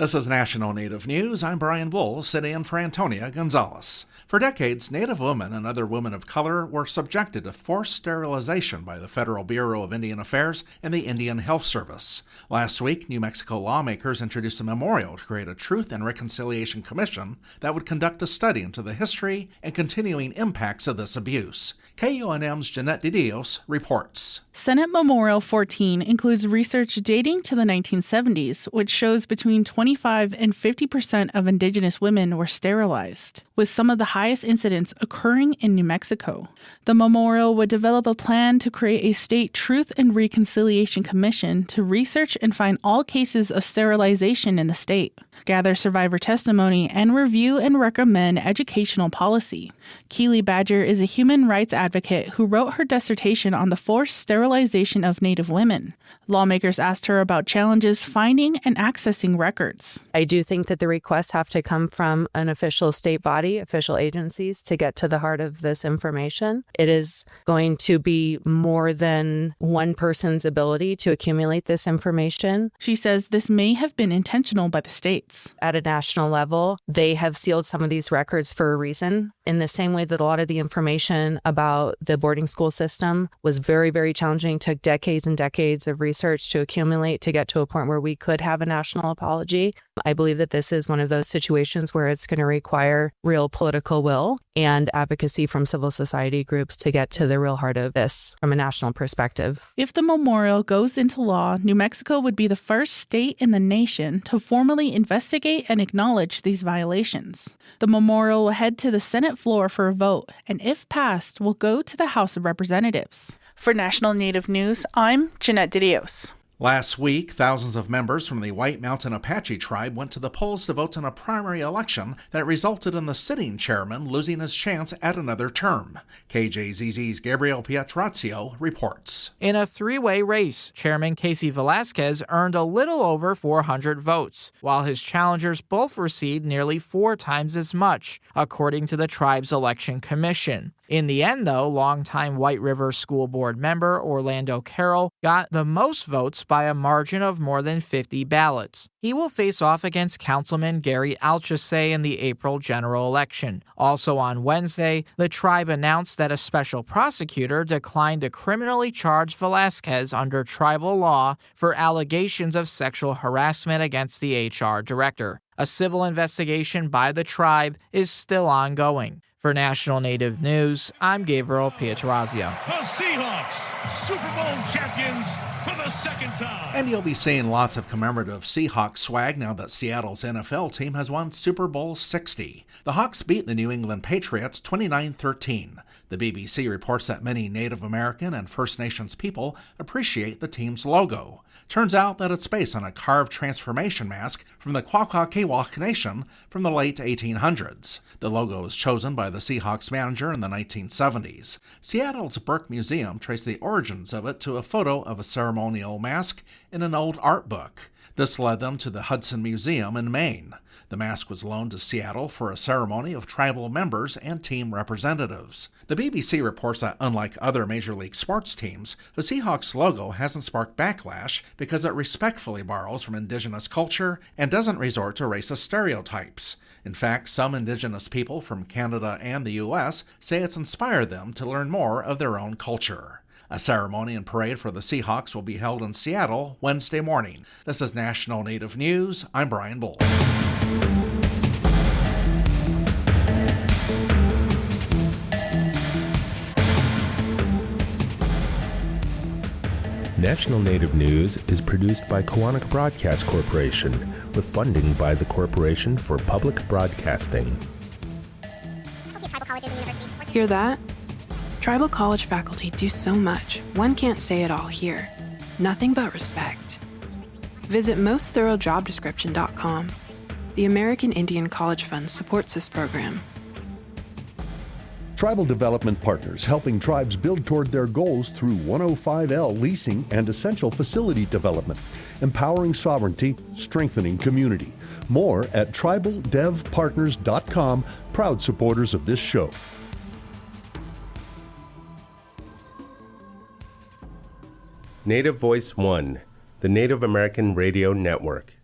This is National Native News. I'm Brian Bull, sitting in for Antonia Gonzalez. For decades, Native women and other women of color were subjected to forced sterilization by the Federal Bureau of Indian Affairs and the Indian Health Service. Last week, New Mexico lawmakers introduced a memorial to create a Truth and Reconciliation Commission that would conduct a study into the history and continuing impacts of this abuse. KUNM's Jeanette DeDios reports. Senate Memorial 14 includes research dating to the 1970s, which shows between 25 and 50% of Indigenous women were sterilized, with some of the highest incidents occurring in New Mexico. The memorial would develop a plan to create a state Truth and Reconciliation Commission to research and find all cases of sterilization in the state, gather survivor testimony, and review and recommend educational policy. Keely Badger is a human rights advocate who wrote her dissertation on the forced sterilization of Native women. Lawmakers asked her about challenges finding and accessing records. I do think that the requests have to come from an official state body, official agencies, to get to the heart of this information. It is going to be more than one person's ability to accumulate this information. She says this may have been intentional by the states. At a national level, they have sealed some of these records for a reason. In the same way that a lot of the information about the boarding school system was very, very challenging, took decades and decades of research to accumulate to get to a point where we could have a national apology. I believe that this is one of those situations where it's going to require real political will and advocacy from civil society groups to get to the real heart of this from a national perspective. If the memorial goes into law, New Mexico would be the first state in the nation to formally investigate and acknowledge these violations. The memorial will head to the Senate floor for a vote, and if passed, will go to the House of Representatives. For National Native News, I'm Jeanette DeDios. Last week, thousands of members from the White Mountain Apache tribe went to the polls to vote in a primary election that resulted in the sitting chairman losing his chance at another term. KJZZ's Gabriel Pietrazio reports. In a three-way race, Chairman Casey Velasquez earned a little over 400 votes, while his challengers both received nearly 4 times as much, according to the tribe's election commission. In the end, though, longtime White River School Board member Orlando Carroll got the most votes by a margin of more than 50 ballots. He will face off against Councilman Gary Alchese in the April general election. Also on Wednesday, the tribe announced that a special prosecutor declined to criminally charge Velasquez under tribal law for allegations of sexual harassment against the HR director. A civil investigation by the tribe is still ongoing. For National Native News, I'm Gabriel Pietrazio. The Seahawks, Super Bowl champions for the second time. And you'll be seeing lots of commemorative Seahawks swag now that Seattle's NFL team has won Super Bowl 60. The Hawks beat the New England Patriots 29-13. The BBC reports that many Native American and First Nations people appreciate the team's logo. Turns out that it's based on a carved transformation mask from the Kwakwaka'wakw Nation from the late 1800s. The logo was chosen by the Seahawks manager in the 1970s. Seattle's Burke Museum traced the origins of it to a photo of a ceremonial mask in an old art book. This led them to the Hudson Museum in Maine. The mask was loaned to Seattle for a ceremony of tribal members and team representatives. The BBC reports that unlike other Major League sports teams, the Seahawks logo hasn't sparked backlash because it respectfully borrows from Indigenous culture and doesn't resort to racist stereotypes. In fact, some Indigenous people from Canada and the U.S. say it's inspired them to learn more of their own culture. A ceremony and parade for the Seahawks will be held in Seattle Wednesday morning. This is National Native News. I'm Brian Bull. National Native News is produced by Koahnic Broadcast Corporation with funding by the Corporation for Public Broadcasting. Hear that? Tribal college faculty do so much, one can't say it all here. Nothing but respect. Visit mostthoroughdjobdescription.com. The American Indian College Fund supports this program. Tribal Development Partners, helping tribes build toward their goals through 105L leasing and essential facility development, empowering sovereignty, strengthening community. More at tribaldevpartners.com, proud supporters of this show. Native Voice One, the Native American Radio Network.